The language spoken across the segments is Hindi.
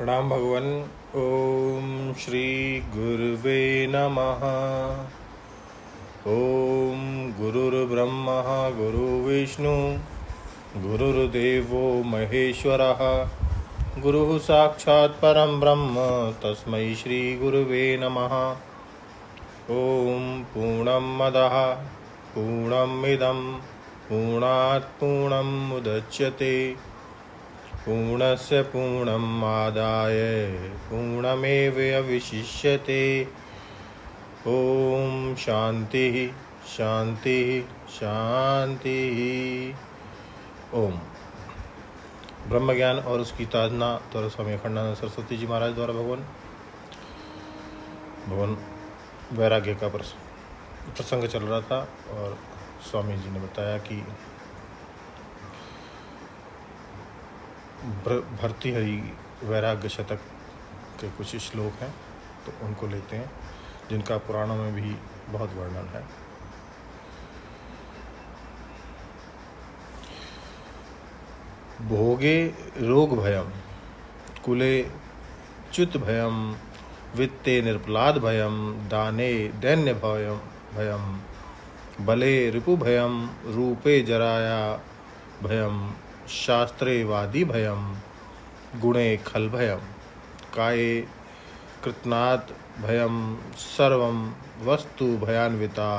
प्रणाम भगवान। ओम श्री गुरुवे नमः। ओम गुरुर्ब्रह्मा गुरुर्विष्णु गुरुर्देवो महेश्वरः गुरुः साक्षात् परं ब्रह्म तस्मै श्री गुरुवे नमः। ओम पूर्णमदः पूर्णमिदं पूर्णात् पूर्णमुदच्यते पूर्णस्य पूर्णमादाय पूर्णमेवावशिष्यते। ओम शांति शांति शांति। ओम ब्रह्म ज्ञान और उसकी साधना द्वारा स्वामी अखंडानंद सरस्वती जी महाराज द्वारा भगवान वैराग्य का प्रसंग चल रहा था और स्वामी जी ने बताया कि भर्तृहरि वैराग्य शतक के कुछ श्लोक हैं तो उनको लेते हैं जिनका पुराणों में भी बहुत वर्णन है। भोगे रोग भयम कुले च्युत भयम वित्ते निर्पलाद भयम दाने दैन्य भयम बले रिपु भयम रूपे जराया भयम शास्त्रे वादी भयम गुणे खल भयम काये कृतनात् भयम सर्वं वस्तु भयान्विता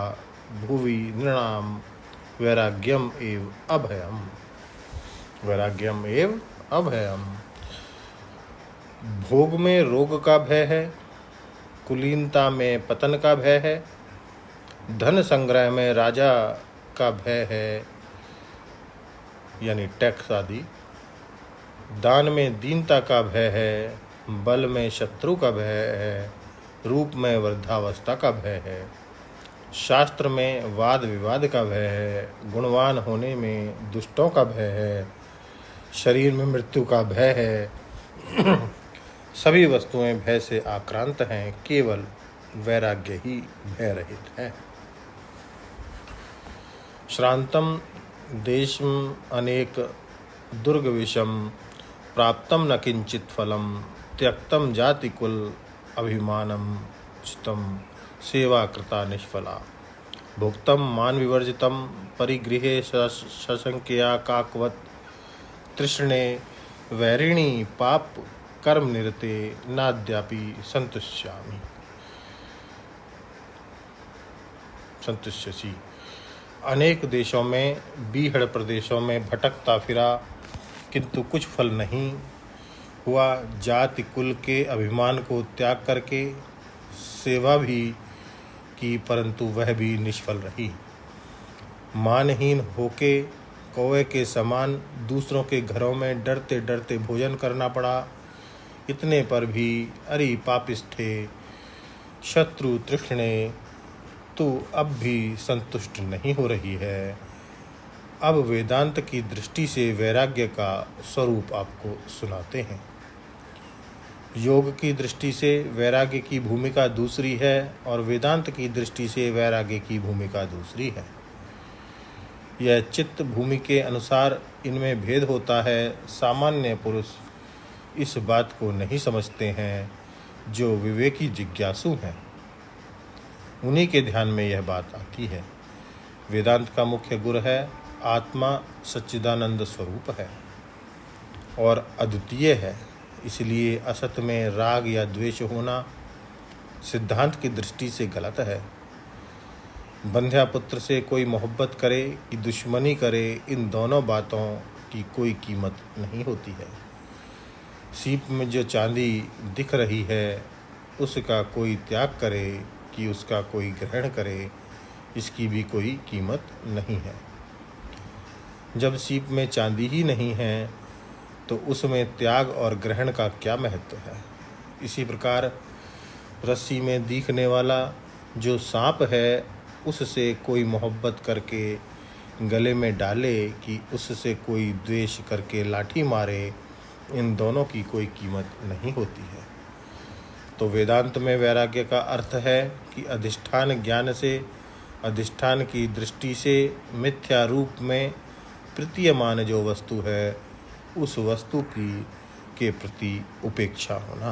भुवि नृणाम वैराग्यम एव अभयम। वैराग्यम एव अभयम। भोग में रोग का भय है, कुलीनता में पतन का भय है, धन संग्रह में राजा का भय है यानी टैक्स आदि, दान में दीनता का भय है, बल में शत्रु का भय है, रूप में वृद्धावस्था का भय है, शास्त्र में वाद विवाद का भय है, गुणवान होने में दुष्टों का भय है, शरीर में मृत्यु का भय है। सभी वस्तुएं भय से आक्रांत हैं, केवल वैराग्य ही भय रहित है। श्रांतम देशम अनेक दुर्ग विषम प्राप्तम न किंचित फलम त्यक्तम जाति कुल अभिमानम चितम सेवा कृता निष्फला भुक्तम मान विवर्जितम परिगृहे शशंकया काकवत तृष्णे वैरिणी पाप कर्म निरते नाद्यापि संतुष्यसी। अनेक देशों में बीहड़ प्रदेशों में भटकता फिरा किंतु कुछ फल नहीं हुआ। जाति कुल के अभिमान को त्याग करके सेवा भी की परंतु वह भी निष्फल रही। मानहीन होके कौवे के समान दूसरों के घरों में डरते डरते भोजन करना पड़ा। इतने पर भी अरे पापिष्ठे शत्रु तृष्णे तू अब भी संतुष्ट नहीं हो रही है। अब वेदांत की दृष्टि से वैराग्य का स्वरूप आपको सुनाते हैं। योग की दृष्टि से वैराग्य की भूमिका दूसरी है और वेदांत की दृष्टि से वैराग्य की भूमिका दूसरी है। यह चित्त भूमि के अनुसार इनमें भेद होता है। सामान्य पुरुष इस बात को नहीं समझते हैं। जो विवेकी जिज्ञासु हैं उन्हीं के ध्यान में यह बात आती है। वेदांत का मुख्य गुर है आत्मा सच्चिदानंद स्वरूप है और अद्वितीय है। इसलिए असत में राग या द्वेष होना सिद्धांत की दृष्टि से गलत है। बंध्या पुत्र से कोई मोहब्बत करे कि दुश्मनी करे, इन दोनों बातों की कोई कीमत नहीं होती है। सीप में जो चांदी दिख रही है उसका कोई त्याग करे कि उसका कोई ग्रहण करे, इसकी भी कोई कीमत नहीं है। जब सीप में चांदी ही नहीं है तो उसमें त्याग और ग्रहण का क्या महत्व है। इसी प्रकार रस्सी में दिखने वाला जो सांप है उससे कोई मोहब्बत करके गले में डाले कि उससे कोई द्वेष करके लाठी मारे, इन दोनों की कोई कीमत नहीं होती है। तो वेदांत में वैराग्य का अर्थ है कि अधिष्ठान ज्ञान से, अधिष्ठान की दृष्टि से मिथ्या रूप में प्रतीयमान जो वस्तु है उस वस्तु की के प्रति उपेक्षा होना।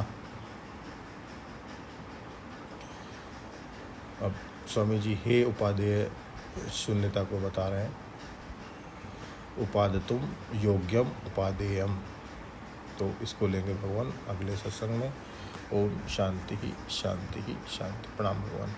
अब स्वामी जी हे उपादेय शून्यता को बता रहे हैं, उपादतुम योग्यम उपादेयम। तो इसको लेंगे भगवान अगले सत्संग में। ओम शांति ही शांति ही शांति। प्रणाम भगवान।